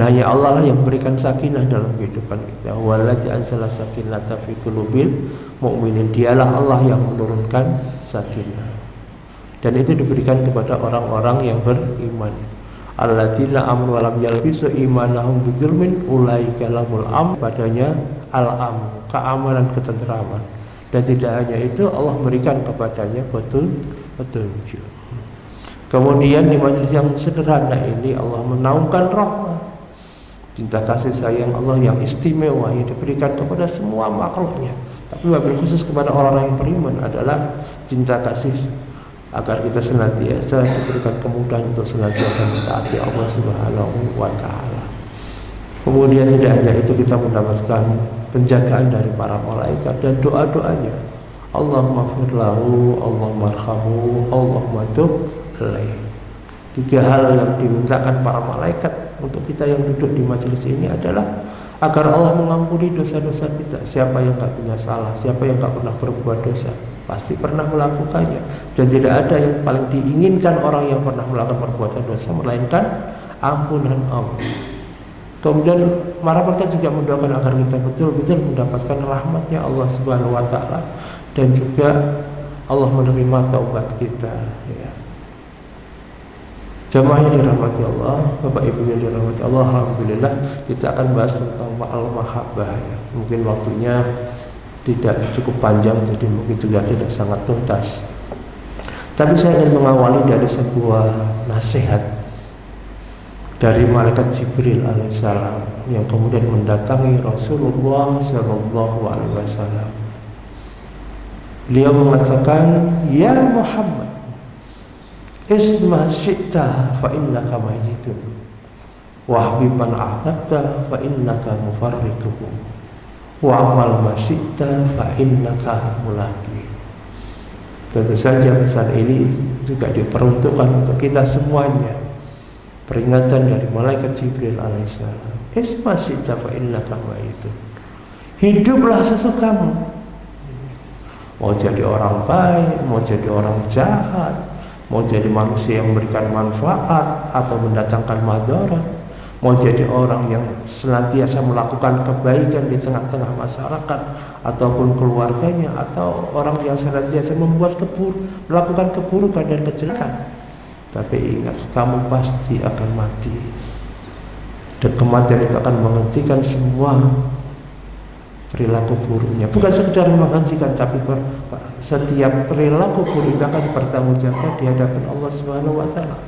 hanya Allah lah yang memberikan sakinah dalam kehidupan kita. Walladzi anzala sakinata fi qulubil mu'minin. Dialah Allah yang menurunkan sakinah. Dan itu diberikan kepada orang-orang yang beriman. Alladzina amanu wa lam yalbisu imanahum bidzulmin ulaika lahumul amn. Padanya al-amn, keamanan, ketenteraman. Dan tidak hanya itu, Allah berikan kepadanya petunjuk. Kemudian di majelis yang sederhana ini Allah menaungkan rahmat, cinta kasih sayang Allah yang istimewa yang diberikan kepada semua makhluknya. Tapi wabil khusus kepada orang-orang yang beriman adalah cinta kasih agar kita senantiasa diberikan kemudahan untuk senantiasa mentaati Allah Subhanahu wa taala. Kemudian tidak hanya itu, kita mendapatkan penjagaan dari para malaikat dan doa-doanya. Allahumma ighfir lahu, Allahumma arhamhu, Allahumma tub alaih. 3 hal yang dimintakan para malaikat untuk kita yang duduk di majelis ini adalah agar Allah mengampuni dosa-dosa kita. Siapa yang tak punya salah, siapa yang tak pernah berbuat dosa, pasti pernah melakukannya. Dan tidak ada yang paling diinginkan orang yang pernah melakukan perbuatan dosa melainkan ampunan Allah. Kemudian para malaikat juga mendoakan agar kita betul-betul mendapatkan rahmatnya Allah Subhanahu wa taala, dan juga Allah menerima taubat kita, ya. Jamaah yang dirahmati Allah, Bapak Ibu yang dirahmati Allah, alhamdulillah kita akan bahas tentang al-mahabbah, ya. Mungkin waktunya tidak cukup panjang, jadi mungkin juga tidak sangat tuntas. Tapi saya ingin mengawali dari sebuah nasihat dari malaikat Jibril alaihissalam yang kemudian mendatangi Rasulullah sallallahu alaihi wasallam. Beliau mengatakan, "Ya Muhammad, isma syi'ta fa innaka mayyitun wa habiban ahbabta fa innaka mufarriquhu wa amal ma syi'ta fa innaka mulaqi." Tentu saja pesan ini juga diperuntukkan untuk kita semuanya. Peringatan dari malaikat Jibril alaihissalam, isma syi'ta fa innaka mayyitun. Hiduplah sesukamu. Mau jadi orang baik, mau jadi orang jahat, mau jadi manusia yang memberikan manfaat atau mendatangkan madarat, mau jadi orang yang senantiasa melakukan kebaikan di tengah-tengah masyarakat ataupun keluarganya, atau orang yang senantiasa melakukan keburukan dan kejelekan. Tapi ingat, kamu pasti akan mati, dan kematian itu akan menghentikan semua perilaku buruknya. Bukan sekedar menghentikan, tapi setiap perilaku buruk itu akan bertanggungjawab di hadapan Allah Subhanahu wa taala.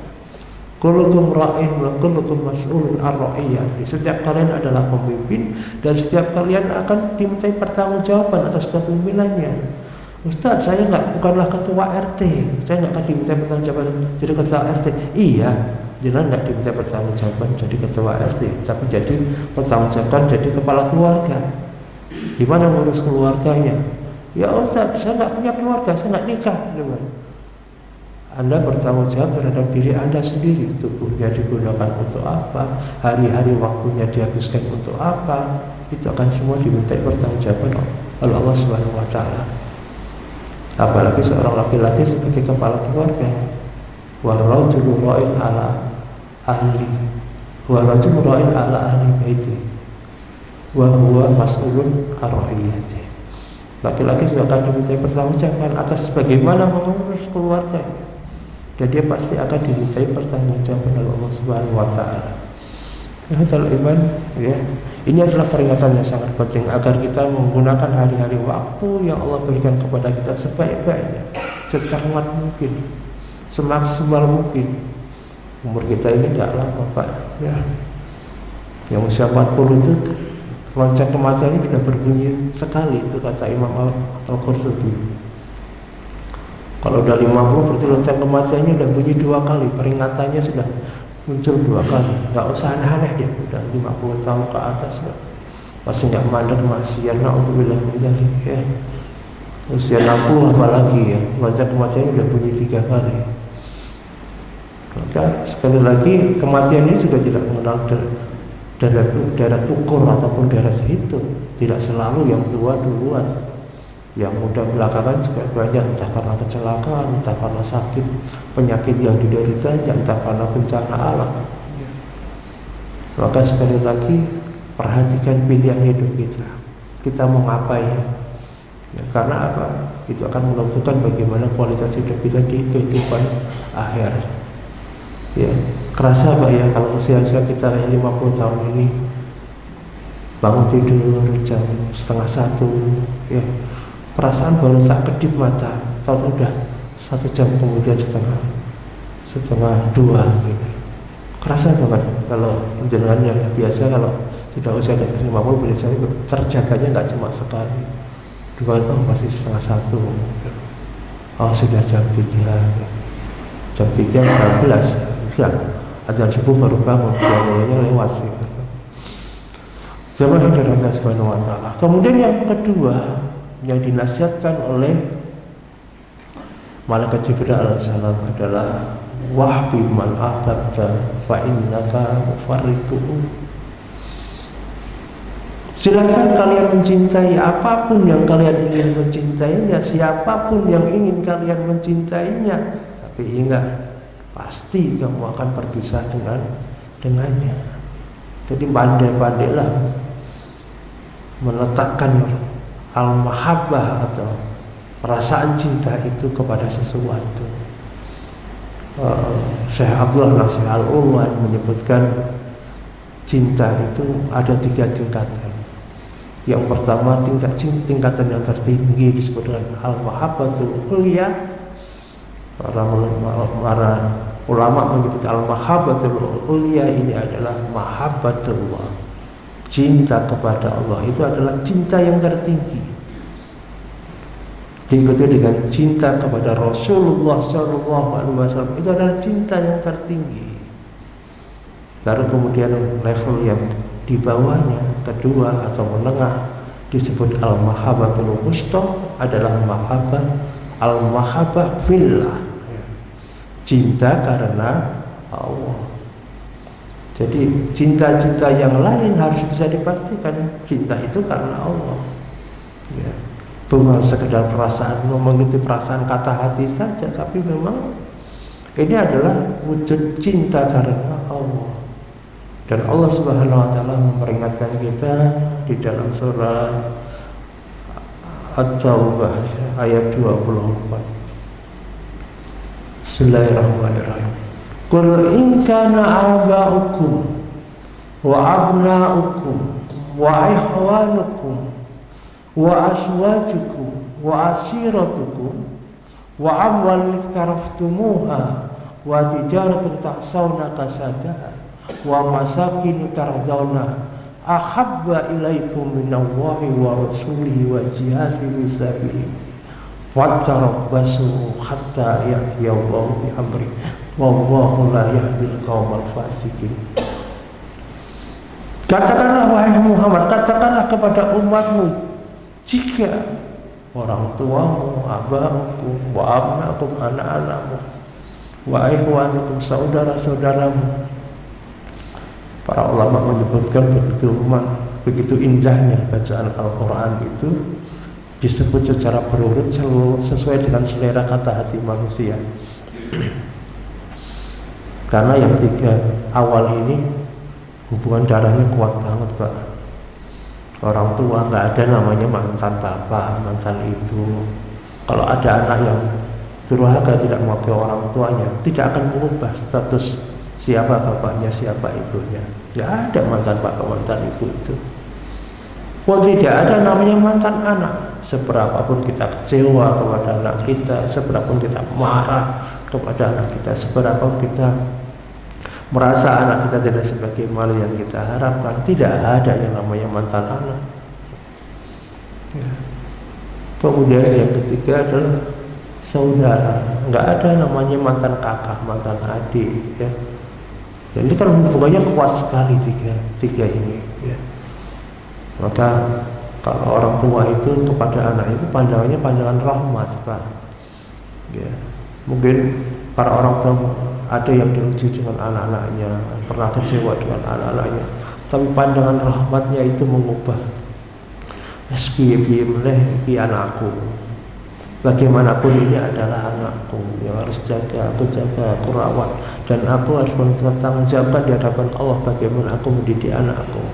Kullukum ra'in wa kullukum mas'ulun an ra'iyati. Setiap kalian adalah pemimpin, dan setiap kalian akan dimintai pertanggungjawaban atas kepemimpinannya. Ustaz, saya bukanlah ketua RT, saya nggak akan diminta pertanggungjawaban jadi ketua RT. Iya, jangan nggak diminta pertanggungjawaban jadi ketua RT, tapi jadi pertanggungjawaban jadi kepala keluarga. Gimana ngurus keluarganya? Ya Ustaz, saya nggak punya keluarga, saya nggak nikah. Gimana? Anda bertanggung jawab terhadap diri Anda sendiri. Tubuhnya digunakan untuk apa, hari-hari waktunya dihabiskan untuk apa, itu akan semua dimintai pertanggungjawaban oleh Allah Subhanahu wa taala. Apalagi seorang laki-laki sebagai kepala keluarga. Wa rajulu ra'in ala ahli baiti wa huwa mas'ulun an ra'iyati. Laki-laki juga akan dimintai pertanggungjawaban atas bagaimana mengurus keluarganya, dan dia pasti akan dimintai pertanggungjawaban oleh Allah Subhanahu wa taala. Ikhwatal iman, ya. Ini adalah peringatan yang sangat penting agar kita menggunakan hari-hari waktu yang Allah berikan kepada kita sebaik-baiknya, secermat mungkin, semaksimal mungkin. Umur kita ini tidak lama, Pak, ya. Yang usia 40 itu lonceng kematian ini sudah berbunyi sekali, itu kata Imam Al-Qurtubi. Kalau udah 50 berarti lonceng kematiannya sudah bunyi 2 kali, peringatannya sudah muncul 2 kali. Nggak usah aneh-aneh deh, udah 50 tahun ke atas ya. Masih nggak mandek, masih ya na'udzubillah min dzalik, ya. Usia 60 apalagi ya, lonceng kematiannya udah bunyi 3 kali. Maka sekali lagi, kematian ini juga tidak mengenal deret ukur ataupun deret hitung. Tidak selalu yang tua duluan, yang muda belakangan juga banyak, entah karena kecelakaan, entah karena sakit, penyakit yang dideritanya, entah karena bencana alam. Maka sekali lagi perhatikan pilihan hidup kita. Kita mau ngapain? Ya, karena apa? Itu akan menentukan bagaimana kualitas hidup kita di kehidupan akhir. Ya, kerasa Pak ya kalau usia-usia kita 50 tahun ini bangun tidur jam 12:30, ya perasaan baru saat kedip mata, tahu udah 1 jam kemudian setengah 2 gitu. Kerasa banget kalau jenengannya. Biasa kalau sudah usia di atas 50 biasanya terjaganya nggak cuma sekali, 2 tahun masih 12:30 gitu. Oh sudah jam 3 gitu. Jam 3:12 ya, adzan subuh baru bangun, mulainya lewat gitu. Jamaah yang dirahmati Allah Subhanahu wa taala. Kemudian yang kedua yang dinasihatkan oleh Malaikat Jibril alaihissalam adalah wahbi man ahbabta fa innaka mufarriquhu. Silakan kalian mencintai apapun yang kalian ingin mencintainya, siapapun yang ingin kalian mencintainya, tapi ingat pasti kamu akan berpisah dengannya. Jadi pandai-pandailah meletakkan al-mahabbah atau perasaan cinta itu kepada sesuatu. Syekh Abdullah Nasir Al-Ulwan menyebutkan cinta itu ada 3 tingkatan. Yang pertama tingkatan yang tertinggi disebut dengan al-mahabbatul ulya. Para ulama menyebut al-mahabbatul ulya ini adalah mahabbatullah, cinta kepada Allah. Itu adalah cinta yang tertinggi. Diikuti dengan cinta kepada Rasulullah SAW, itu adalah cinta yang tertinggi. Lalu kemudian level yang di bawahnya, kedua atau menengah, disebut al-mahabbatul wusta, adalah al-mahabbah fillah, cinta karena Allah. Jadi cinta-cinta yang lain harus bisa dipastikan cinta itu karena Allah, ya. Bukan sekedar perasaan, mengikuti perasaan kata hati saja, tapi memang ini adalah wujud cinta karena Allah. Dan Allah Subhanahu wa taala memperingatkan kita di dalam surah At-Taubah ayat 24. Bismillahirrahmanirrahim. Qul in kana aba'ukum wa abna'ukum wa ikhwanukum wa aswajukum wa asiratukum wa amwalun iktaraftumuha wa tijaratun ta'sawna kasadaha wa masakin tardawna ahabba ilaikum minallahi wa rasulihi wa jihadin fisabilihi fatarabbasu hatta ya'tiyallahu bi amri wallahu la yahdil qaumal fasikin. Katakanlah wahai Muhammad, katakanlah kepada umatmu, jika orang tuamu, abahmu, wa abnakum, anak-anakmu, wa ikhwanukum, saudara-saudaramu. Para ulama menyebutkan begitu indahnya bacaan Al-Quran itu disebut secara berurut sesuai dengan selera kata hati manusia. Karena yang 3 awal ini hubungan darahnya kuat banget Pak. Orang tua nggak ada namanya mantan bapak, mantan ibu. Kalau ada anak yang durhaka tidak mengakui orang tuanya, tidak akan mengubah status siapa bapaknya, siapa ibunya. Tidak ada mantan bapak, mantan ibu itu. Pun tidak ada namanya mantan anak. Seberapapun kita kecewa kepada anak kita, seberapapun kita marah kepada anak kita, seberapapun kita merasa anak kita tidak sebagaimana yang kita harapkan, tidak ada yang namanya mantan anak. Ya. Kemudian yang ketiga adalah saudara. Nggak ada namanya mantan kakak, mantan adik. Ya. Jadi kan hubungannya kuat sekali tiga ini. Ya. Maka kalau orang tua itu kepada anak itu pandangannya pandangan rahmat, Pak. Ya. Mungkin para orang tua ada yang diuji dengan anak-anaknya, pernah kecewa dengan anak-anaknya, tapi pandangan rahmatnya itu mengubah. Piye meneh iki anakku. Bagaimanapun ini adalah anakku yang harus aku jaga, aku rawat, dan aku harus bertanggung jawabkan di hadapan Allah bagaimana aku mendidik anakku.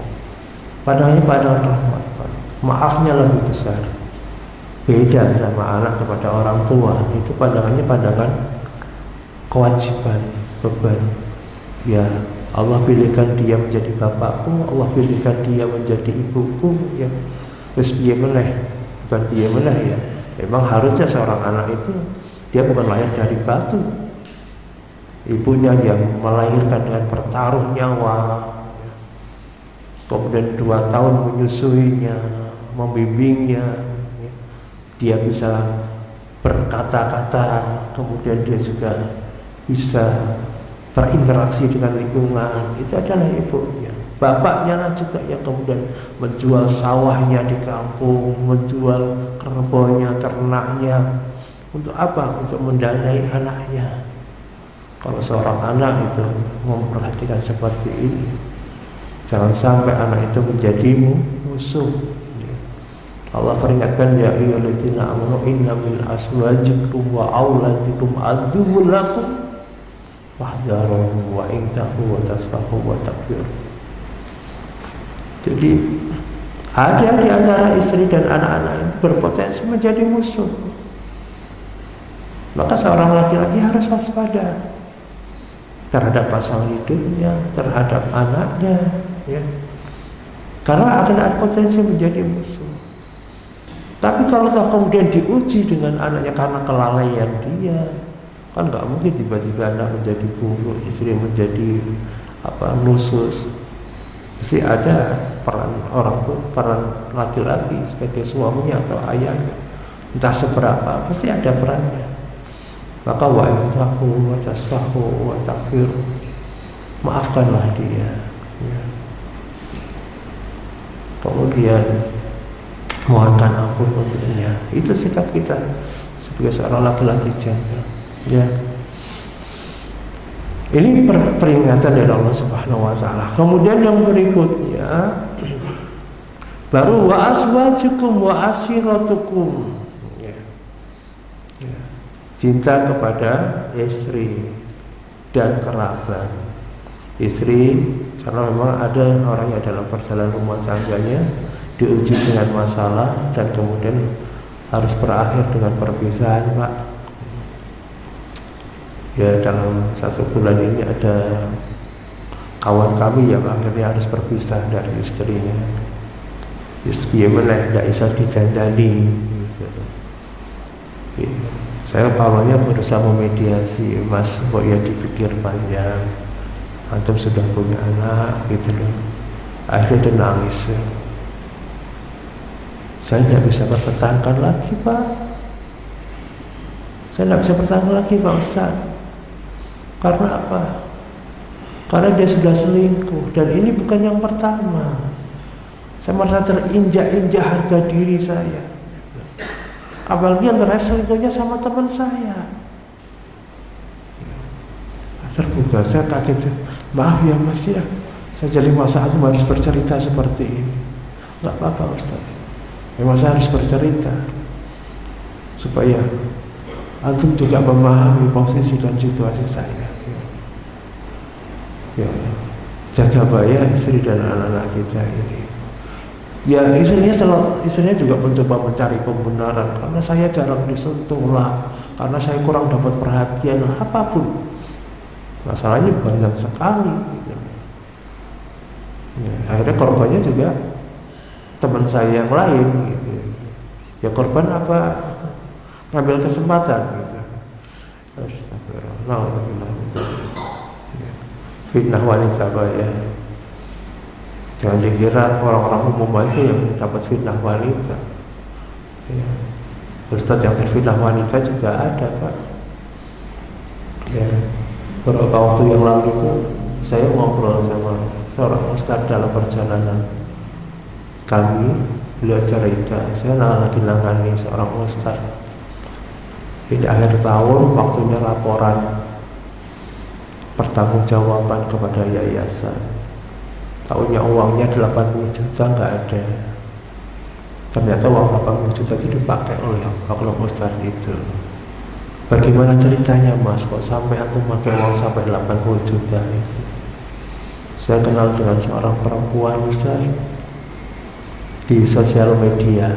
Padahal pandangan rahmat, maafnya lebih besar. Beda sama anak kepada orang tua, itu pandangannya pandangan kewajiban, beban. Ya, Allah pilihkan dia menjadi bapakku, Allah pilihkan dia menjadi ibuku, ya. Terus dia meneh, bukan dia meneh ya. Memang harusnya seorang anak itu dia bukan lahir dari batu. Ibunya yang melahirkan dengan bertaruh nyawa, kemudian 2 tahun menyusuinya, membimbingnya, ya. Dia bisa berkata-kata, kemudian dia juga bisa berinteraksi dengan lingkungan. Itu adalah ibunya. Bapaknya lah juga yang kemudian menjual sawahnya di kampung, menjual kerbaunya, ternaknya. Untuk apa? Untuk mendanai anaknya. Kalau seorang anak itu memperhatikan seperti ini, jangan sampai anak itu menjadi musuh. Allah peringatkan, ya ayyuhalladzina amanu inna min azwajikum wa auladikum aduwwun lakum wahdharuhum wa in tahu wa tasfahu wa takbir. Jadi ada di antara istri dan anak-anak itu berpotensi menjadi musuh. Maka seorang laki-laki harus waspada terhadap pasangan hidupnya, terhadap anaknya, ya. Karena akan ada potensi menjadi musuh. Tapi kalau kemudian diuji dengan anaknya karena kelalaian dia, kan nggak mungkin tiba-tiba anak menjadi buruk, istri menjadi nusus. Mesti ada peran orang tuh, peran laki-laki sebagai suaminya atau ayahnya, entah seberapa, pasti ada perannya. Maka wa intahu wa tasfahu wa takfir, maafkanlah dia, ya. Kemudian mohonkan ampun untuknya. Itu sikap kita sebagai seorang laki-laki jantan, ya. Ini peringatan dari Allah Subhanahu wa taala. Kemudian yang berikutnya baru wa azwajukum wa ashiratukum, ya. Ya. Cinta kepada istri dan kerabat. Istri karena memang ada orang yang dalam perjalanan rumah tangganya diuji dengan masalah dan kemudian harus berakhir dengan perpisahan, Pak. Ya, dalam 1 bulan ini ada kawan kami yang akhirnya harus berpisah dari istrinya. Istri meneh tidak bisa didandani, gitu. Saya awalnya berusaha memediasi, Mas, kok ya dipikir panjang, antum sudah punya anak, gitu loh. Akhirnya dia nangis. Saya tidak bisa bertahankan lagi, Pak. Saya tidak bisa bertahan lagi, Pak Ustaz. Karena apa? Karena dia sudah selingkuh, dan ini bukan yang pertama. Saya merasa terinjak-injak harga diri saya. Apalagi yang terakhir selingkuhnya sama teman saya. Terbuka, saya kaget. Maaf ya Mas ya, saya jadi masa antum harus bercerita seperti ini. Enggak apa-apa Ustaz. Memang saya harus bercerita supaya antum juga memahami posisi dan situasi saya. Ya, jaga baik istri dan anak-anak kita ini. Ya, istrinya juga mencoba mencari pembenaran karena saya jarang disentuh lah, karena saya kurang dapat perhatian lah, apapun. Masalahnya bukan yang sekali. Gitu. Ya, akhirnya korbannya juga teman saya yang lain. Gitu. Ya korban apa? Ngambil kesempatan gitu. Fitnah wanita, Pak, ya. Jangan dikira orang-orang umum aja yang dapat fitnah wanita, ya. Ustadz yang terfitnah wanita juga ada, Pak. Ya, beberapa waktu yang lalu itu saya ngobrol sama seorang ustadz dalam perjalanan kami. Beliau cerita, saya lagi nangani seorang ustadz. Ini akhir tahun, waktunya laporan pertanggungjawaban kepada yayasan. Tahunya uangnya 80 juta nggak ada. Ternyata uang 80 juta itu dipakai oleh oknum ustaz itu. Bagaimana ceritanya mas, kok sampai antum pakai uang sampai 80 juta itu? Saya kenal dengan seorang perempuan ustaz di sosial media,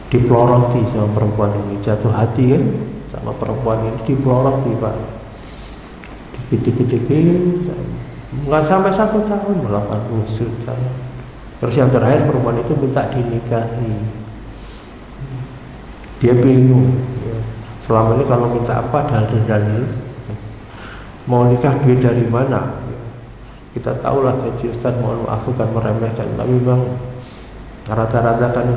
dipeloroti sama perempuan ini, jatuh hati kan sama perempuan ini, dipeloroti pak, dikit-dikit nggak sampai 1 tahun 80 juta. Terus yang terakhir perempuan itu minta dinikahi, dia bingung ya. Selama ini kalau minta apa dalil-dalil, mau nikah duit dari mana ya. Kita tahulah gaji ustaz, mohon maaf bukan meremehkan, tapi memang rata-rata kan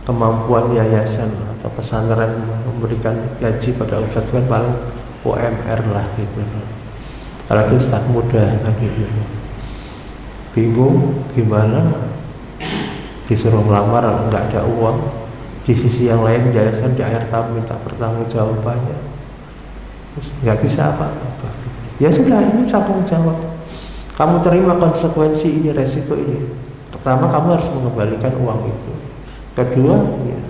kemampuan yayasan atau pesantren memberikan gaji pada ustaz kan paling UMR lah gitu. Apalagi ustaz muda kan gitu. Bingung gimana, disuruh melamar nggak ada uang. Di sisi yang lain yayasan di akhir tahun minta pertanggungjawabannya, nggak bisa apa-apa. Ya sudah, ini tanggung jawab. Kamu terima konsekuensi ini, resiko ini. Pertama, kamu harus mengembalikan uang itu. Kedua, ya,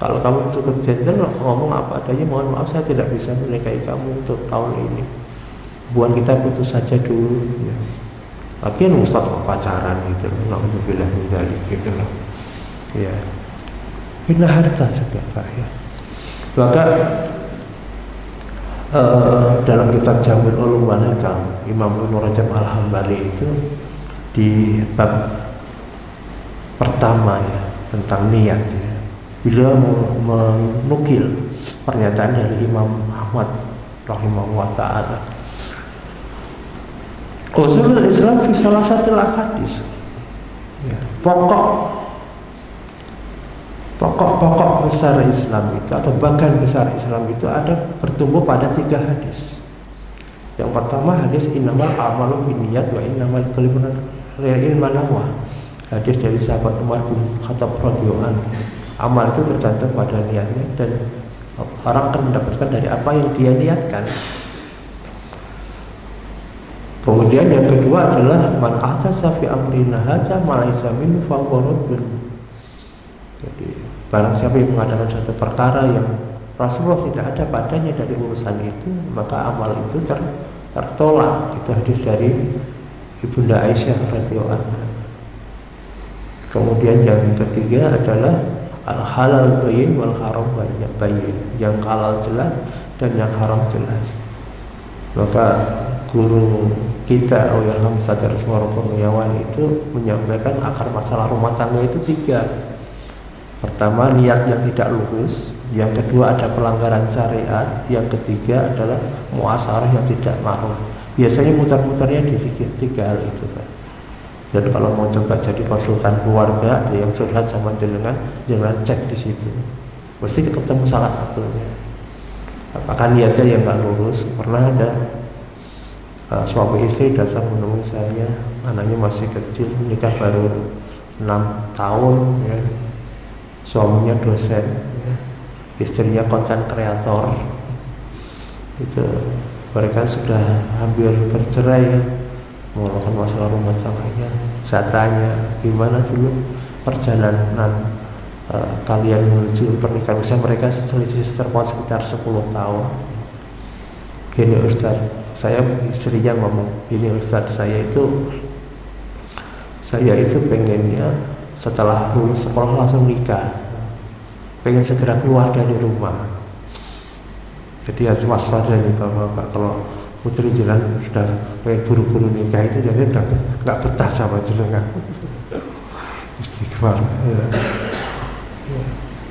kalau kamu cukup gentle ngomong apa adanya, mohon maaf saya tidak bisa menikahi kamu untuk tahun ini. Buat kita putus saja dulu. Ya. Lagian ustaz pacaran gitu loh, untuk bilang gitu loh. Ya. Bina harta juga Pak ya. Maka dalam kitab Jamil Ulum wal Hikam, Imam Ibnu Rajab Al-Hambali itu di bab pertama ya tentang niat ya, beliau menukil pernyataan dari Imam Ahmad rahimahullah ta'ala, usulul Islam fi salasatil ahadits ya, pokok besar Islam itu atau bagan besar Islam itu ada bertumbuh pada 3 hadis. Yang pertama hadis innamal a'malu binniyat wa innamal likulli imrin ma nawa. Hadis dari sahabat Umar bin Khattab radhiyallahu anhu. Amal itu tergantung pada niatnya dan orang akan mendapatkan dari apa yang dia niatkan. Kemudian yang kedua adalah man ahtasa fi amrina hadza ma laysa minhu fa huwa raddun. Jadi barang siapa yang mengadakan satu perkara yang Rasulullah tidak ada padanya dari urusan itu, maka amal itu tertolak. Itu hadis dari Ibunda Aisyah radhiyallahu anha. Kemudian yang ketiga adalah al-halal bayyin wal haram bayyin. Yang halal jelas dan yang haram jelas. Maka guru kita Auyalham Sadar Sumarokomiyawan itu menyampaikan akar masalah rumah tangga itu 3. Pertama, niat yang tidak lurus. Yang kedua, ada pelanggaran syariat. Yang ketiga adalah muasarah yang tidak ma'ruf. Biasanya mutar-mutarnya di 3 hal itu Pak. Jadi kalau mau coba jadi konsultan keluarga, ada yang curhat sama jenengan, jangan cek di situ. Mesti ketemu salah satunya. Apakah niatnya yang nggak lurus? Pernah ada suami istri datang menemui saya, anaknya masih kecil, menikah baru 6 tahun ya. Suaminya dosen ya. Istrinya konten kreator. Itu mereka sudah hampir bercerai ya, melakukan masalah rumah tangganya. Saya tanya, gimana dulu perjalanan kalian menuju pernikahan? Misalnya mereka selisih terpaut sekitar 10 tahun. Gini Ustaz, saya istrinya ngomong, gini Ustaz, saya itu pengennya setelah lulus sekolah langsung nikah, pengen segera keluar dari rumah. Jadi harus waspada nih bapak-bapak, kalau putri jalan sudah pengen buru-buru nikah itu jadi udah nggak betah sama jenengan. Istighfar ya.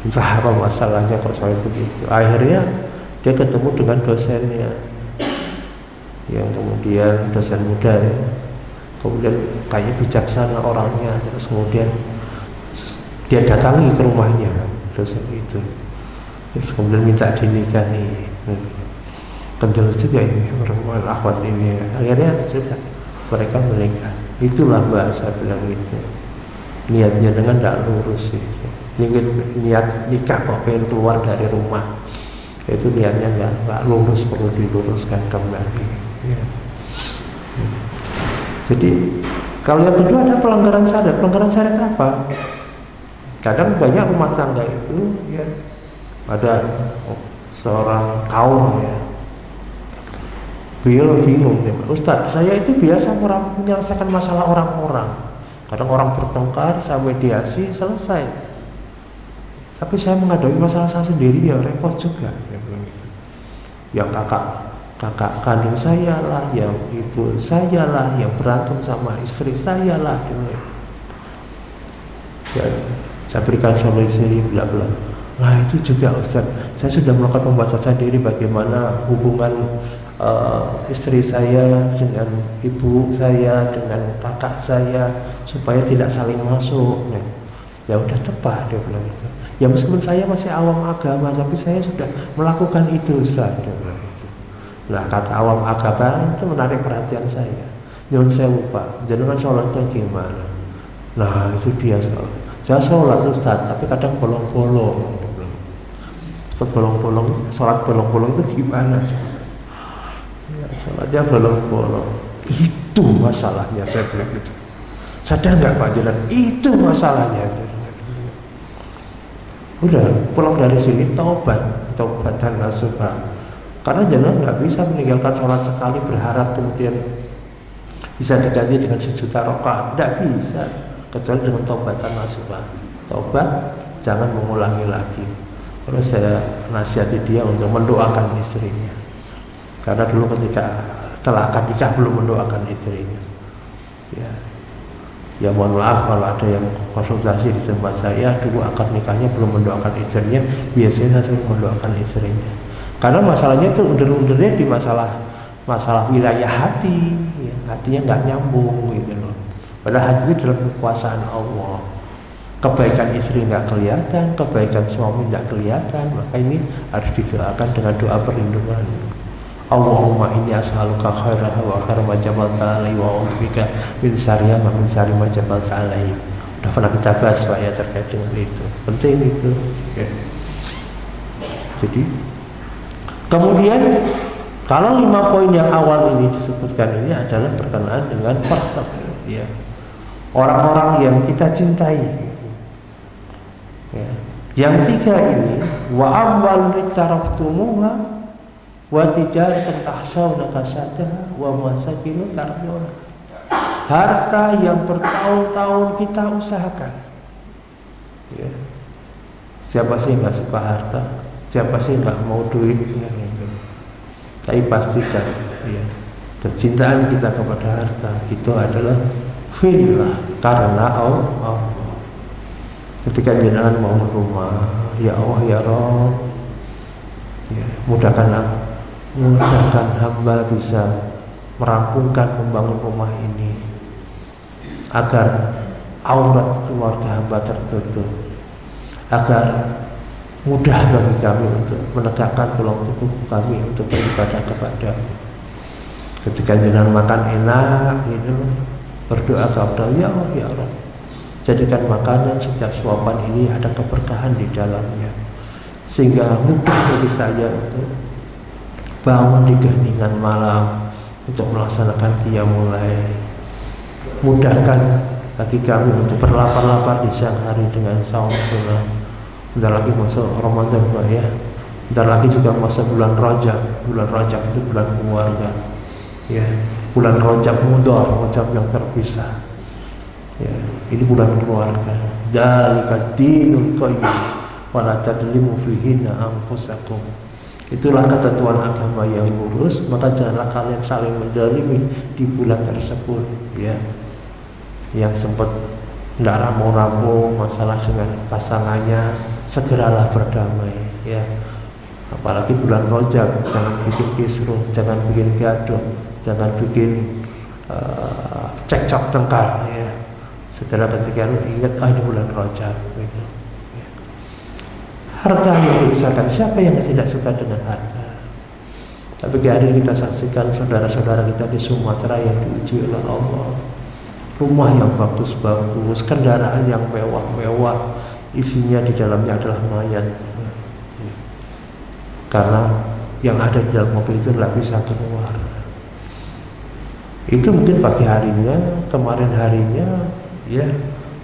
Entah apa masalahnya kok sampai begitu. Akhirnya dia ketemu dengan dosennya, yang kemudian dosen muda ya. Kemudian kayak bijaksana orangnya, terus kemudian dia datangi ke rumahnya dosen itu, terus kemudian minta dinikahi. Kendel juga ini perempuan akhwat ini. Akhirnya sudah mereka menikah. Itulah bahasa bilang itu. Niatnya dengan tidak lurus sih. Niat nikah kok pengen keluar dari rumah, itu niatnya nggak lurus, perlu diluruskan kembali. Ya. Jadi kalau yang kedua ada pelanggaran syariat. Pelanggaran syariat apa? Kadang banyak rumah tangga itu ya ada seorang kaum ya, beliau bingung nih, Ustadz, saya itu biasa menyelesaikan masalah orang-orang. Kadang orang bertengkar, saya mediasi, selesai. Tapi saya menghadapi masalah saya sendiri ya repot juga. Dia bilang gitu. Yang kakak kandung saya lah, yang ibu saya lah, yang berantem sama istri saya lah. Ya, saya berikan solusi bla bla. Nah itu juga Ustaz, saya sudah melakukan pembatasan diri bagaimana hubungan istri saya dengan ibu saya, dengan kakak saya, supaya tidak saling masuk. Nah, ya udah tepat dia bilang itu. Ya meskipun saya masih awam agama, tapi saya sudah melakukan itu Ustaz, dia bilang itu. Nah kata awam agama itu menarik perhatian saya. Nyun sewu Pak, jenengan sholatnya gimana? Nah itu dia sholat. Saya sholat Ustaz, tapi kadang bolong-bolong. Ustaz bolong-bolong, sholat bolong-bolong itu gimana? Ya, sholatnya bolong-bolong. Itu masalahnya, saya bilang gitu. Sadar nggak Pak Jalan? Itu masalahnya. Udah pulang dari sini taubat dan nasuha. Karena jangan nggak bisa meninggalkan sholat sekali berharap kemudian bisa diganti dengan 1 juta rakaat. Nggak bisa. Kecuali dengan taubat dan nasuha. Taubat, jangan mengulangi lagi. Terus saya nasihati dia untuk mendoakan istrinya. Karena dulu ketika setelah akad nikah belum mendoakan istrinya. Ya mohon maaf kalau ada yang konsultasi di tempat saya dulu akad nikahnya belum mendoakan istrinya. Biasanya saya mendoakan istrinya. Karena masalahnya itu undur-undurnya di masalah wilayah hati. Ya, hatinya nggak nyambung gitu loh. Padahal hati itu dalam kekuasaan Allah. Kebaikan istri nggak kelihatan, kebaikan suami nggak kelihatan, maka ini harus didoakan dengan doa perlindungan. Allahumma inni as'aluka khairaha wa khaira ma jabalta alaihi wa a'udzubika min syarriha wa min syarri ma jabalta alaihi. Udah pernah kita bahas Pak ya terkait dengan itu. Penting itu. Ya. Jadi kemudian kalau 5 poin yang awal ini disebutkan ini adalah berkenaan dengan fasab, ya. Orang-orang yang kita cintai. Ya. Yang 3 ini wa amwal litaraftumuha wa tijaratan tahsawna kasadaha wa masakinu tarduna. Harta yang bertahun-tahun kita usahakan. Ya. Siapa sih nggak suka harta? Siapa sih nggak mau duit? Ya, gitu. Tapi pastikan, ya, kecintaan kita kepada harta itu adalah fillah, karena Allah. Ketika jenengan mau rumah, ya Allah ya Rabb, ya, mudahkan hamba bisa merampungkan membangun rumah ini agar aurat keluarga hamba tertutup, agar mudah bagi kami untuk menegakkan tulang tubuh kami untuk beribadah kepada-Mu. Ketika jenengan makan enak, itu berdoa kepada ya Allah ya Allah, jadikan makanan setiap suapan ini ada keberkahan di dalamnya, sehingga mudah bagi saya untuk bangun di keheningan malam untuk melaksanakan qiyamul lail. Mudahkan bagi kami untuk berlapar-lapar di siang hari dengan saum sunnah. Bentar lagi masuk Ramadan Pak ya. Bentar lagi juga masuk bulan Rajab. Bulan Rajab itu bulan keluarga. Ya, bulan Rajab mudhar, Rajab yang terpisah. Ya, ini bulan keluarga. Dzalika dinul qayyim wa la tadlimu fihinna anfusakum. Itulah ketentuan agama yang lurus, maka janganlah kalian saling menzalimi di bulan tersebut, ya. Yang sempat tidak ramu-ramu masalah dengan pasangannya, segeralah berdamai, ya. Apalagi bulan Rajab, jangan bikin kisruh, jangan bikin gaduh, jangan bikin cekcok tengkar, ya. Segera ketika ingat ini bulan Rajab, gitu. Ya. Harta yang diusahakan, siapa yang tidak suka dengan harta? Tapi hari ini kita saksikan saudara-saudara kita di Sumatera yang diuji oleh Allah. Rumah yang bagus-bagus, kendaraan yang mewah-mewah, isinya di dalamnya adalah mayat. Karena yang ada di dalam mobil itu tidak bisa keluar. Itu mungkin pagi harinya, kemarin harinya, ya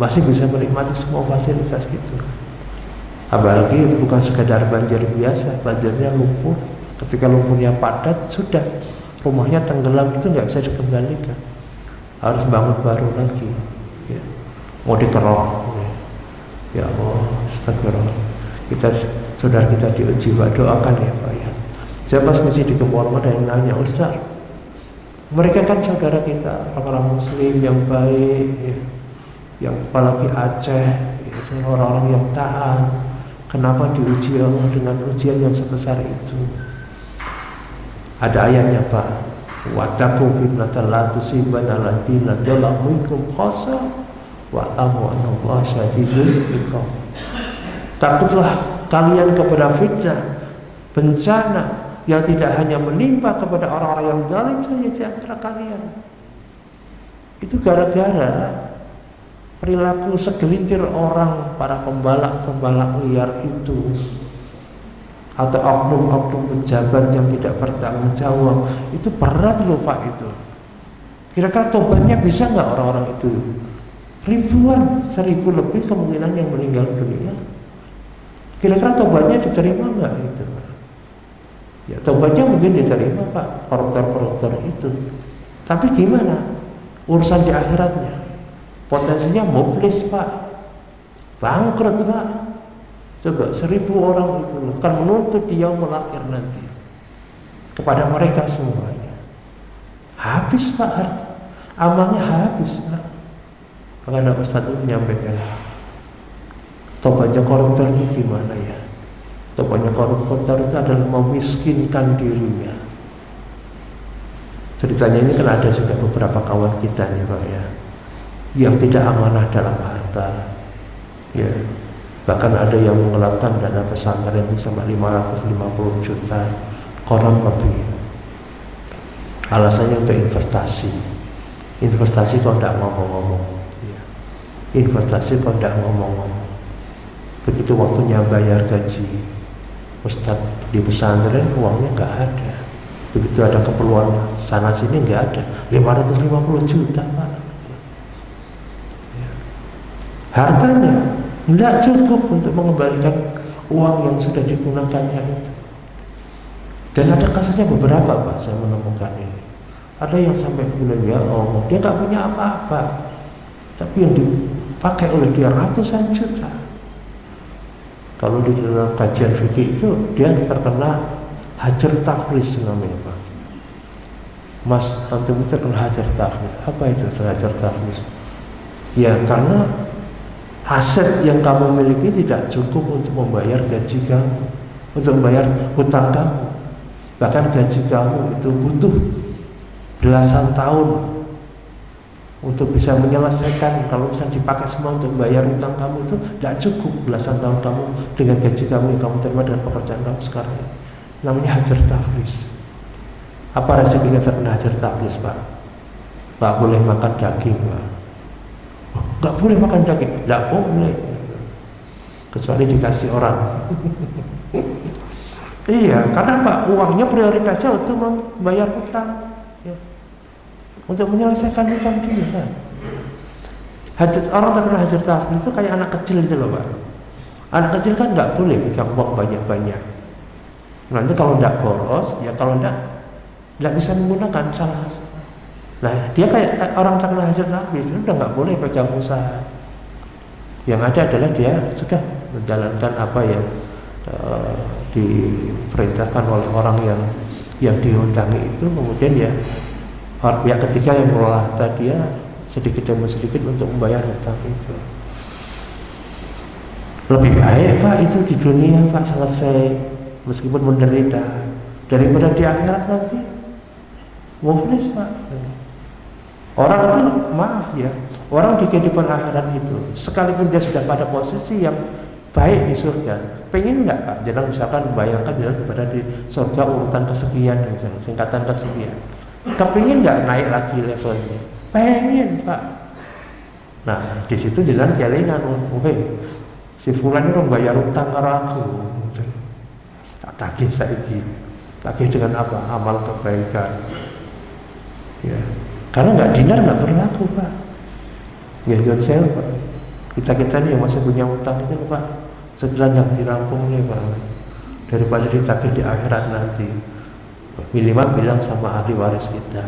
masih bisa menikmati semua fasilitas itu. Apalagi bukan sekedar banjir biasa, banjirnya lumpur. Ketika lumpurnya padat, sudah rumahnya tenggelam, itu nggak bisa dikembalikan, harus bangun baru lagi. Ya. Mau dikerok, ya Allah, astagfirullah. Saudara kita diuji, Pak, doakan ya Pak ya. Saya pas ngisi di Kemorong ada yang nanya, Ustaz, mereka kan saudara kita, orang-orang Muslim yang baik, ya, yang apalagi Aceh, itu orang-orang yang taat, kenapa diuji Allah dengan ujian yang sebesar itu? Ada ayatnya Pak, wattaqu fitnatan la tusibanna alladziina dzalamu minkum khassa wa'lamu annallaha syadidul iqab. Takutlah kalian kepada fitnah, bencana yang tidak hanya menimpa kepada orang-orang yang zalim saja di antara kalian. Itu gara-gara perilaku segelintir orang, para pembalak liar itu, atau oknum-oknum pejabat yang tidak bertanggung jawab. Itu berat loh Pak itu. Kira-kira tobatnya bisa nggak orang-orang itu? Ribuan, 1000 lebih kemungkinan yang meninggal dunia. Kira-kira tobatnya diterima nggak itu? Ya tobatnya mungkin diterima Pak, koruptor-koruptor itu. Tapi gimana urusan di akhiratnya? Potensinya muflis Pak, bangkrut Pak. Coba 1000 orang itu akan menuntut dia melahir nanti kepada mereka semuanya. Habis Pak harta, amalnya habis Pak. Maka ada Ustaz itu menyampaikan, tobatnya koruptor itu gimana ya? Tobatnya koruptor itu adalah memiskinkan dirinya. Ceritanya ini kan ada juga beberapa kawan kita nih Pak ya, yang tidak amanah dalam harta. Ya, bahkan ada yang mengelapkan dana pesantren itu sampai 550 juta, konon lebih. Alasannya untuk investasi. Investasi kok tidak ngomong-ngomong ya. Investasi kok tidak ngomong-ngomong. Begitu waktunya bayar gaji Ustadz di pesantren, uangnya nggak ada. Begitu ada keperluan sana sini nggak ada, 550 juta Pak. Ya. Hartanya nggak cukup untuk mengembalikan uang yang sudah digunakannya itu. Dan ada kasusnya beberapa Pak, saya menemukan ini. Ada yang sampai kemudian ya Allah, dia nggak punya apa-apa, tapi yang dipakai oleh dia ratusan juta. Kalau di dalam kajian fikih itu dia terkena hajar taflis namanya Pak. Mas atau terkena hajar taflis. Apa itu hajar taflis? Ya karena aset yang kamu miliki tidak cukup untuk membayar gaji kamu, untuk membayar hutang kamu. Bahkan gaji kamu itu butuh belasan tahun untuk bisa menyelesaikan. Kalau misalnya dipakai semua untuk bayar hutang kamu itu tidak cukup belasan tahun kamu dengan gaji kamu yang kamu terima dengan pekerjaan kamu sekarang. Namanya hajar taflis. Apa resikonya terkena hajar taflis Pak? Gak boleh makan daging Pak. Gak boleh makan daging, gak boleh, kecuali dikasih orang. Iya, karena Pak uangnya prioritasnya untuk membayar hutang, ya. Untuk menyelesaikan hutang dia kan. Orang terkena hajar taflis itu kayak anak kecil itu loh Pak. Anak kecil kan nggak boleh pegang uang banyak-banyak. Nanti kalau nggak boros, ya kalau nggak bisa menggunakan salah. Nah dia kayak orang terkena hajar taflis itu udah nggak boleh pegang usaha. Yang ada adalah dia sudah menjalankan apa yang diperintahkan oleh orang yang dihutangi itu, kemudian ya pihak ketiga yang mengelola harta dia sedikit demi sedikit untuk membayar hutang itu. Lebih baik Pak itu di dunia Pak selesai meskipun menderita daripada di akhirat nanti muflis Pak. Orang itu maaf ya, orang di kehidupan akhirat itu sekalipun dia sudah pada posisi yang baik di surga, pengen nggak Pak? Jangan misalkan bayangkan dia berada di surga urutan kesekian misalnya, tingkatan kesekian. Kepingin nggak naik lagi levelnya? Pengen Pak. Nah di situ jalan kelingan, si fulan ini bayar utang karo aku. Tak tagih saiki. Tagih dengan apa? Amal kebaikan. Ya. Karena nggak dinar nggak berlaku Pak. Ya jual saya Pak. Kita nih yang masih punya utang itu Pak, segera yang dirampung nih Pak, daripada ditagih di akhirat nanti. Minimal bilang sama ahli waris kita.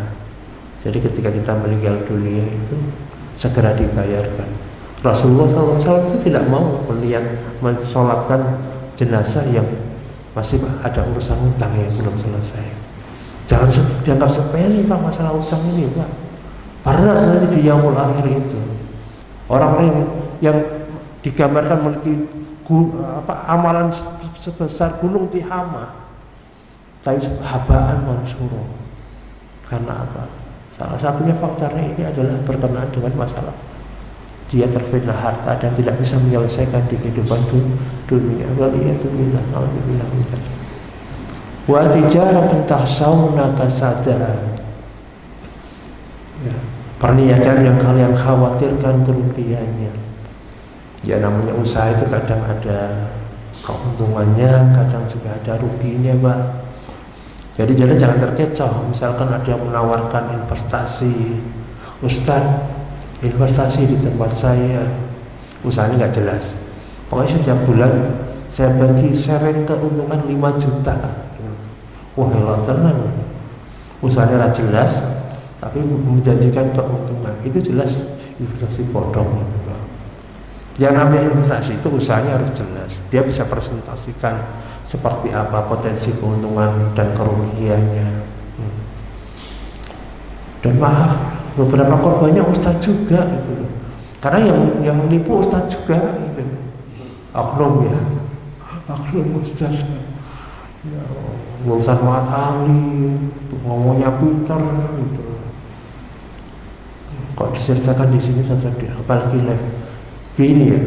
Jadi ketika kita meninggal dunia itu segera dibayarkan. Rasulullah SAW itu tidak mau melihat mensolatkan jenazah yang masih ada urusan utang yang belum selesai. Jangan dianggap sepele Pak masalah utang ini Pak. Berat nanti di yaumul akhir itu. Orang-orang yang digambarkan memiliki amalan sebesar gunung Tihama, tapi habaan mansuro. Karena apa? Salah satunya faktornya ini adalah berkenaan dengan masalah dia terfitnah harta dan tidak bisa menyelesaikan di kehidupan dunia. Waliyatubillah, alhamdulillah. Wa tijaratun tahsawna kasada. Ya, perniagaan yang kalian khawatirkan kerugiannya. Ya namanya usaha itu kadang ada keuntungannya, kadang juga ada ruginya Pak. Jadi jangan terkecoh. Misalkan ada yang menawarkan investasi, Ustaz, investasi di tempat saya, usahanya nggak jelas. Pokoknya setiap bulan saya bagi sharing keuntungan 5 juta. Wah elah tenang, usahanya nggak jelas, tapi menjanjikan keuntungan. Itu jelas investasi bodong gitu Pak. Yang namanya investasi itu usahanya harus jelas. Dia bisa presentasikan seperti apa potensi keuntungan dan kerugiannya. Dan maaf, beberapa korbannya ustadz juga gitu loh. Karena yang menipu ustadz juga gitu loh. Oknum ya. Oknum ustadz. Ya, lulusan Mahat Ali, ngomongnya pintar gitu loh. Kok diceritakan di sini tetap dia, apalagi gini ya.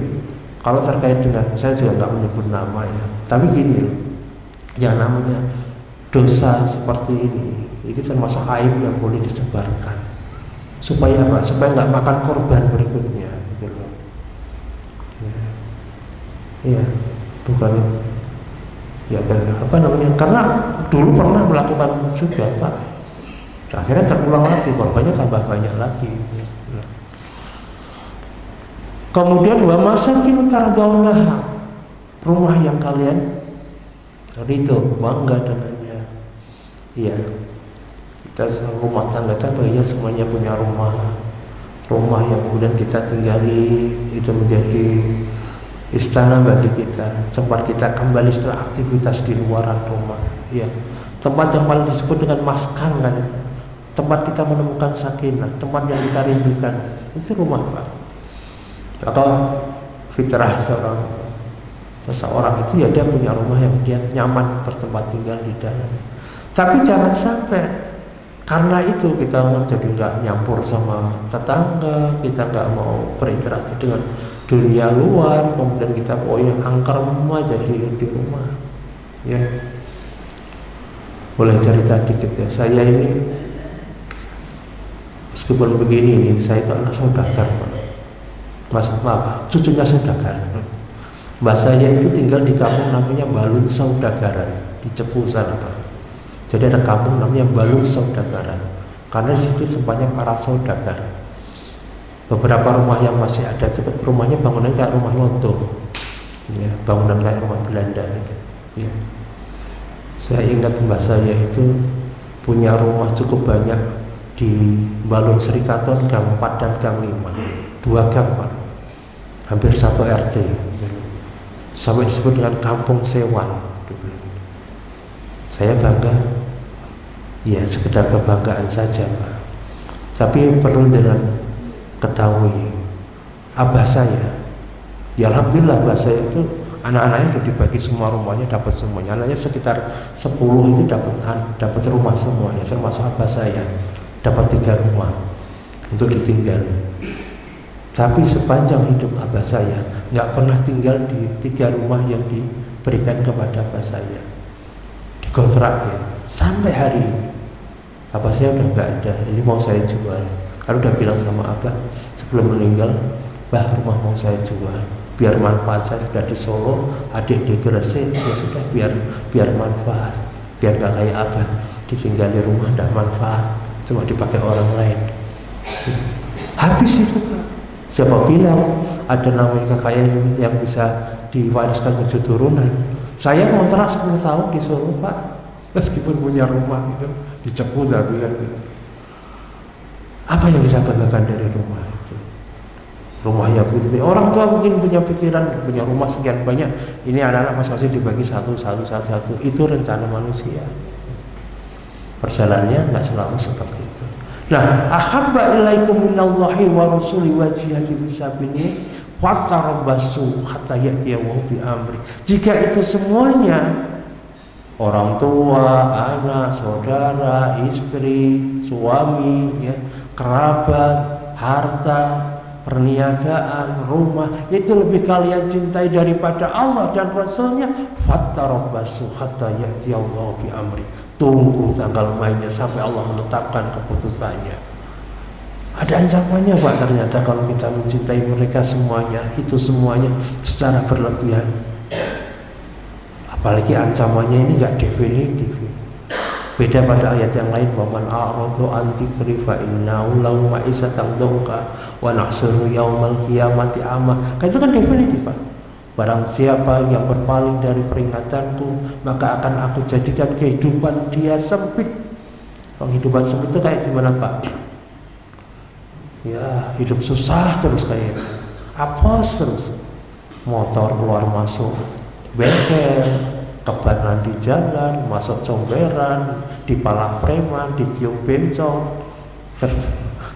Kalau terkait dengan, saya juga nggak menyebut nama ya. Tapi gini loh, yang namanya dosa seperti ini termasuk aib yang boleh disebarkan. Supaya apa? Supaya nggak makan korban berikutnya, gitu loh. Ya, bukan ya apa namanya? Karena dulu pernah melakukan juga Pak. Akhirnya terulang lagi, korbannya tambah banyak lagi. Gitu. Nah. Kemudian wa masakin tardaunaha, rumah yang kalian ridho, bangga dengannya. Iya. Kita rumah tangga tentunya semuanya punya rumah yang kemudian kita tinggali, itu menjadi istana bagi kita, tempat kita kembali setelah aktivitas di luar rumah. Ya, tempat yang paling disebut dengan maskan kan itu, tempat kita menemukan sakinah, tempat yang kita rindukan, itu rumah Pak. Atau fitrah seseorang itu ya dia punya rumah yang dia nyaman bertempat tinggal di dalam. Tapi jangan sampai karena itu kita jadi nggak nyampur sama tetangga, kita nggak mau berinteraksi dengan dunia luar, kemudian kita angker rumah jadi di rumah. Ya, boleh cerita dikit ya. Saya ini meskipun begini nih, saya itu anak saudagar Pak. Mas apa? Cucunya saudagar. Mbak saya itu tinggal di kampung namanya Balun Saudagaran di Cepu sana Pak. Jadi ada kampung namanya Balun Saudagaran, karena di situ tempatnya para saudagar. Beberapa rumah yang masih ada itu rumahnya bangunannya kayak rumah lontong, ya, bangunan kayak rumah Belanda gitu. Ya. Saya ingat mbak saya itu punya rumah cukup banyak di Balun Serikaton Gang 4 dan Gang 5, 2 gang Pak, hampir 1 RT. Sampai disebut dengan Kampung Sewan. Saya bangga, ya sekedar kebanggaan saja Pak. Tapi perlu dengan ketahui, abah saya, ya alhamdulillah abah saya itu anak-anaknya sudah dibagi semua rumahnya, dapat semuanya. Anaknya sekitar 10 itu dapat rumah semuanya, termasuk abah saya dapat 3 rumah untuk ditinggali. Tapi sepanjang hidup abah saya nggak pernah tinggal di 3 rumah yang diberikan kepada abah saya. Dikontrak ya, sampai hari ini abah saya udah nggak ada, ini mau saya jual. Kalau udah bilang sama abah sebelum meninggal, bah rumah mau saya jual, biar manfaat saya sudah di Solo, adik di Gresik, ya sudah biar manfaat, biar nggak kayak abah ditinggali rumah nggak manfaat, cuma dipakai orang lain. Habis itu Pak. Siapa bilang ada namanya kekayaan yang bisa diwariskan 7 turunan? Saya ngontrak 10 tahun di Solo, Pak, meskipun punya rumah gitu, dicepu tapi kan gitu. Apa yang bisa banggakan dari rumah itu? Rumah ya begitu. Orang tua mungkin punya pikiran, punya rumah sekian banyak, ini anak-anak masing-masing dibagi satu. Itu rencana manusia. Perjalanannya nggak selalu seperti itu. Nah, ahabba ilaikum minallahi wa rasuli wa jihadi fisabilillah fatarabbasu hatta ya'tiyallahi bi amri. Jika itu semuanya, orang tua, anak, saudara, istri, suami, ya, kerabat, harta, perniagaan, rumah, itu lebih kalian cintai daripada Allah dan Rasulnya. Fatarabbasu hatta ya'tiyallahi bi amri. Tunggu tanggal mainnya sampai Allah menetapkan keputusannya. Ada ancamannya, Pak, ternyata kalau kita mencintai mereka semuanya, itu semuanya secara berlebihan. Apalagi ancamannya ini nggak definitif. Beda pada ayat yang lain, waman a'radu an dzikri fa innahu lahu ma'isatan dhanka wa nahsyuru yaumal qiyamati a'ma. Kan itu kan definitif, Pak. Barang siapa yang berpaling dari peringatanku, maka akan aku jadikan kehidupan dia sempit. Kehidupan sempit itu kayak gimana, Pak? Ya, hidup susah terus, kayak apes terus. Motor keluar masuk bengkel, kebanan di jalan, masuk comberan, dipalak preman, ditiup bencong,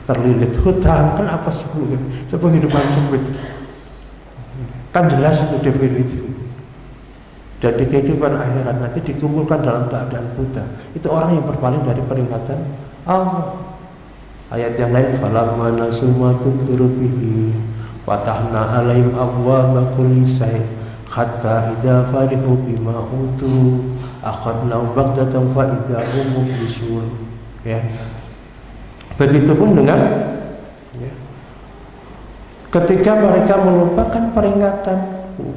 terlilit hutang. Kan apa sebelumnya? Itu kehidupan sempit. Kan jelas itu definitif. Dan di kehidupan akhirat nanti dikumpulkan dalam keadaan buta. Itu orang yang berpaling dari peringatan Allah. Ayat yang lain, falamma nasu ma tukiru bihi fatahna alaihim abwaaba kulli syai' hatta idza farihu bima utu akhadnahum baghtatan fa idza hum mublisun. Ya. Begitupun dengan, ya, ketika mereka melupakan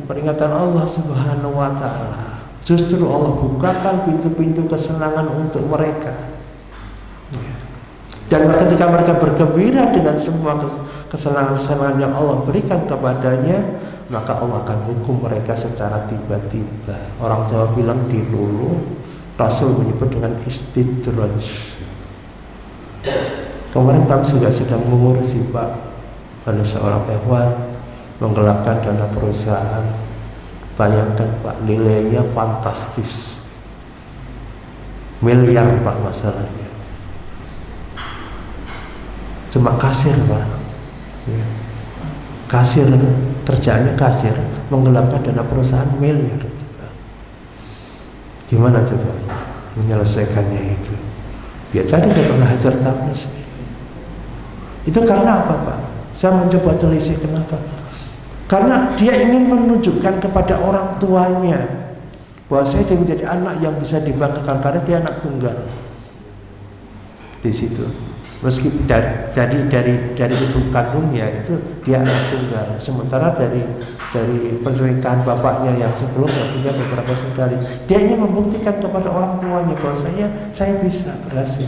peringatan Allah Subhanahu wa taala, justru Allah bukakan pintu-pintu kesenangan untuk mereka. Dan ketika mereka bergembira dengan semua kesenangan-kesenangan yang Allah berikan kepadanya, maka Allah akan hukum mereka secara tiba-tiba. Orang Jawa bilang dilulu, Rasul menyebut dengan istidraj. Kemarin kami juga sedang mengurusi, Pak, ada seorang ikhwan menggelapkan dana perusahaan. Bayangkan, Pak, nilainya fantastis, miliar, Pak, masalahnya. Cuma kasir, Pak, ya. Kasir, kerjaannya kasir, menggelapkan dana perusahaan miliar. Gimana coba menyelesaikannya itu? Dia tadi tidak pernah hajar tablis. Itu karena apa, Pak? Saya mencoba telisik kenapa? Karena dia ingin menunjukkan kepada orang tuanya bahwa dia menjadi anak yang bisa dibanggakan karena dia anak tunggal. Di situ, meskipun dari ibu kandungnya itu dia anak tunggal, sementara dari pernikahan bapaknya yang sebelumnya punya beberapa saudari. Dia ingin membuktikan kepada orang tuanya bahwa saya bisa berhasil.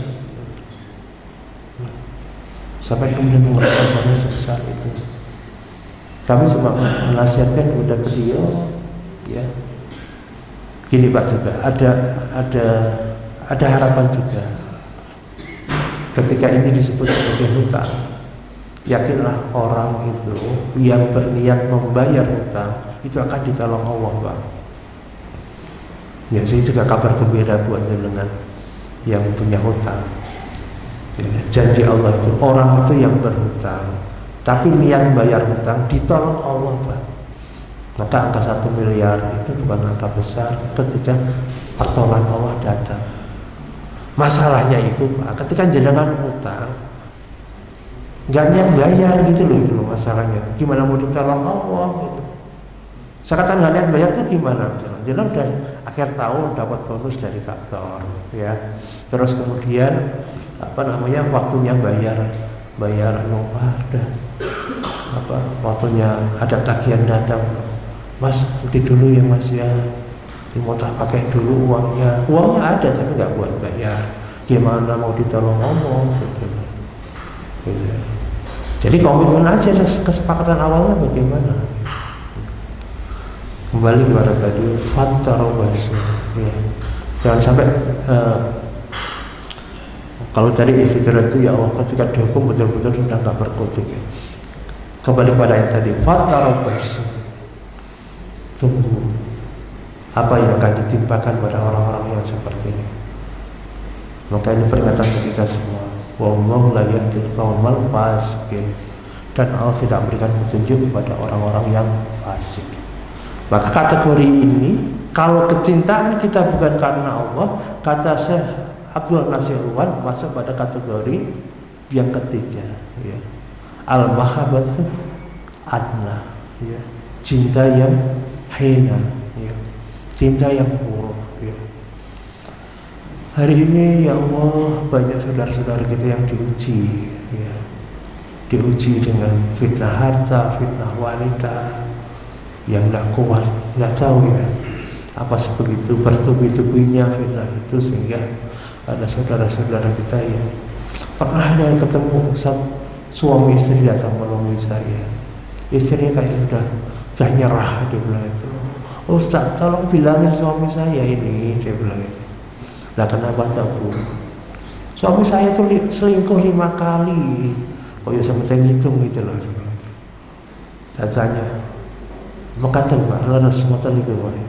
Sampai kemudian mengeluarkan sebesar itu. Kami cuma menasihatkan kepada beliau, ya, gini, Pak, juga ada harapan juga. Ketika ini disebut sebagai hutang, yakinlah orang itu yang berniat membayar hutang itu akan ditolong Allah, Pak. Ya, saya juga kabar gembira buat jenengan yang punya hutang. Janji Allah itu, orang itu yang berhutang tapi niat bayar hutang ditolong Allah, Pak. Maka angka 1 miliar itu bukan angka besar ketika pertolongan Allah datang. Masalahnya itu, Pak, ketika jenengan hutang nggak niat bayar gitu loh masalahnya. Gimana mau ditolong Allah gitu? Saya kata nggak niat bayar itu gimana? Jenengan udah akhir tahun dapat bonus dari kantor, ya. Terus kemudian waktunya bayar waktunya ada tagihan datang, Mas nanti dulu ya Mas ya, mau tak pakai dulu uangnya ada tapi nggak buat bayar. Gimana mau ditolong ngomong gitu. Jadi komitmen aja, kesepakatan awalnya bagaimana. Kembali kepada tadi fattarabasu, ya. Jangan sampai kalau tadi istirahat itu ya Allah ketika dihukum betul-betul sudah nggak berkutik, ya. Kembali kepada yang tadi fattarabasu, tunggu apa yang akan ditimpakan pada orang-orang yang seperti ini. Maka ini peringatan bagi kita semua. Wallahu la yahdil qaumal fasiqin. Dan Allah tidak memberikan petunjuk kepada orang-orang yang fasik. Maka kategori ini, kalau kecintaan kita bukan karena Allah, kata Syekh Abdul Nasir Ruwan, masuk pada kategori yang ketiga, ya. Al-mahabbatu adna, ya. Cinta yang hina, ya. Cinta yang buruk, ya. Hari ini ya Allah banyak saudara-saudara kita yang diuji, ya. Diuji dengan fitnah harta, fitnah wanita yang tidak kuat, tidak tahu ya apa sebegitu bertubi-tubinya fitnah itu, sehingga ada saudara-saudara kita yang pernah ada ketemu suami istri datang menemui saya, istrinya kayak udah nyerah, dia bilang itu, Ustaz tolong bilangin suami saya ini, dia bilang itu. Nah kenapa tahu? Suami saya itu selingkuh 5 kali. Oh ya sementing hitung gitu loh. Saya tanya, mengatakan Pak, lalu semua tadi ke mana?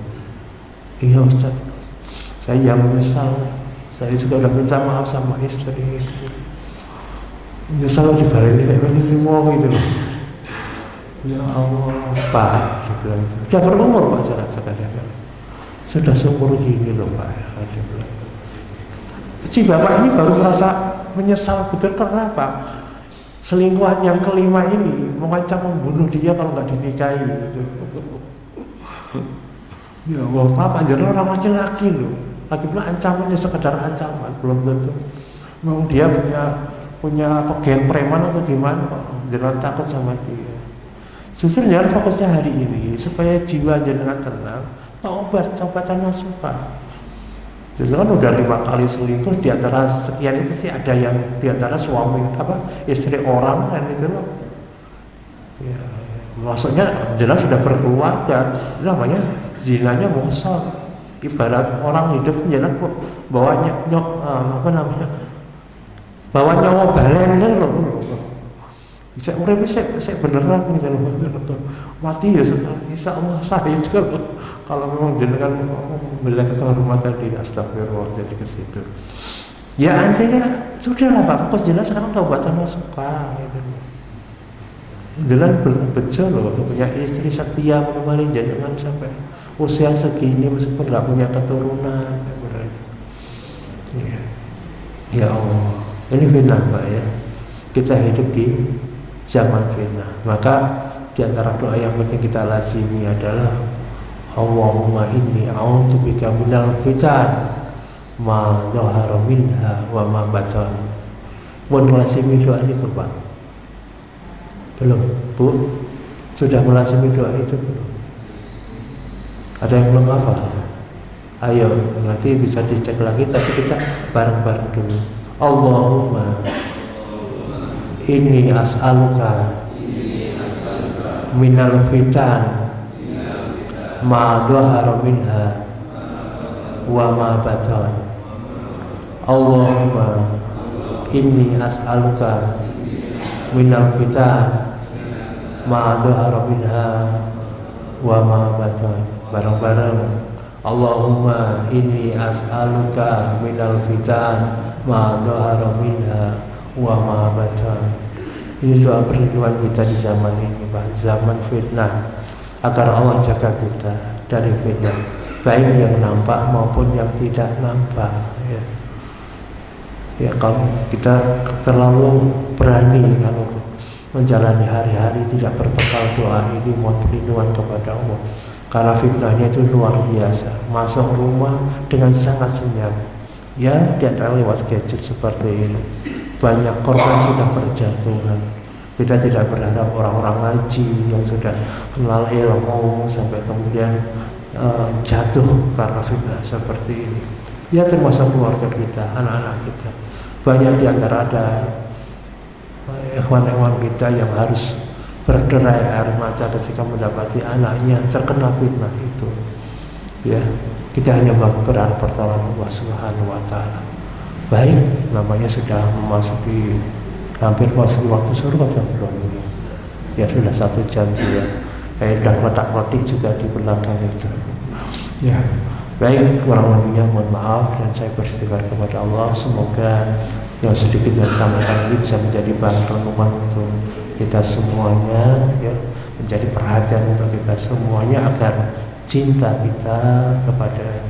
Iya Ustaz, saya menyesal. Saya juga udah minta maaf sama istri. Menyesal dibalik kayak begini gitu loh. Ya Allah, Pak, dia bilang itu. Sudah berumur Pak, saya katakan. Sudah seumur gini loh Pak, dia bilang. Si bapak ini baru merasa menyesal betul karena apa? Selingkuhan yang kelima ini mengancam membunuh dia kalau nggak dinikahi gitu. Ya Allah, Pak, jadi orang laki-laki loh. Lagi pula ancamannya sekedar ancaman, belum tentu memang dia punya geng preman atau gimana, jangan takut sama dia. Justru jangan fokusnya hari ini supaya jiwa jenengan tenang, tobatan nasuha. Jadi kan udah 5 kali selingkuh, di antara sekian itu sih ada yang di antara suami istri orang kan itu loh. Ya, maksudnya jelas sudah berkeluarga, namanya zinanya muhsan. Ibarat orang hidup jelas bawa bawa nyawa balen loh. Saya urip saya beneran gitu loh. Mati ya insya Allah syahid kalau memang jenengan membela kehormatan diri, astagfirullah, jadi ke situ. Ya artinya sudahlah Pak, fokus jelas sekarang taubatan suka gitu. Jelas betul loh, punya istri setia menemani jenengan sampai usia segini meskipun nggak punya keturunan, itu. Ya Allah, ini fitnah Pak ya. Kita hidup di zaman fitnah. Maka di antara doa yang penting kita lazimi adalah Allahumma inni a'udzubika minal fitan ma dhahara minha wa ma batan. Buat melazimi doa itu Pak? Belum Bu? Sudah melazimi doa itu belum? Ada yang belum hafal? Ayo nanti bisa dicek lagi, tapi kita bareng-bareng dulu. Allahumma inni as'aluka minal fitan ma dhahara minha wa ma batan. Allahumma inni as'aluka minal fitan ma dhahara minha wa ma batan. Bareng-bareng. Allahumma inni as'aluka minal fitan ma dhahara minha wa ma batan. Ini doa perlindungan kita di zaman ini Pak, zaman fitnah, agar Allah jaga kita dari fitnah, baik yang nampak maupun yang tidak nampak ya. Ya kalau kita terlalu berani kalau menjalani hari-hari tidak berbekal doa ini, mohon perlindungan kepada Allah, karena fitnahnya itu luar biasa. Masuk rumah dengan sangat senyap, ya di antara lewat gadget seperti ini. Banyak korban sudah berjatuhan. Kita tidak berharap orang-orang ngaji yang sudah kenal ilmu sampai kemudian jatuh karena fitnah seperti ini. Ya termasuk keluarga kita, anak-anak kita. Banyak di antara ada ikhwan-ikhwan kita yang harus berderai air mata ketika mendapati anaknya terkena fitnah itu, ya, kita hanya berharap pertolongan Allah Subhanahu wa taala. Baik, namanya sudah memasuki hampir masuk waktu surga atau belum ini? Ya sudah 1 jam sih ya. Kayak udah letak-letik juga di belakang itu. Ya, baik, kurang lebihnya mohon maaf dan saya beristighfar kepada Allah. Semoga yang sedikit yang disampaikan ini bisa menjadi bahan renungan untuk kita semuanya, ya, menjadi perhatian untuk kita semuanya agar cinta kita kepada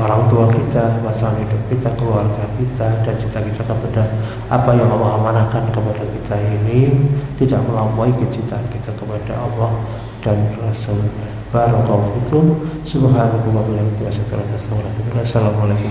orang tua kita, pasangan hidup kita, keluarga kita, dan cinta kita kepada apa yang Allah amanahkan kepada kita ini tidak melampaui kecintaan kita kepada Allah dan Rasulnya. Barakallahu fikum. Subhanallahi wa bihamdihi. Assalamualaikum.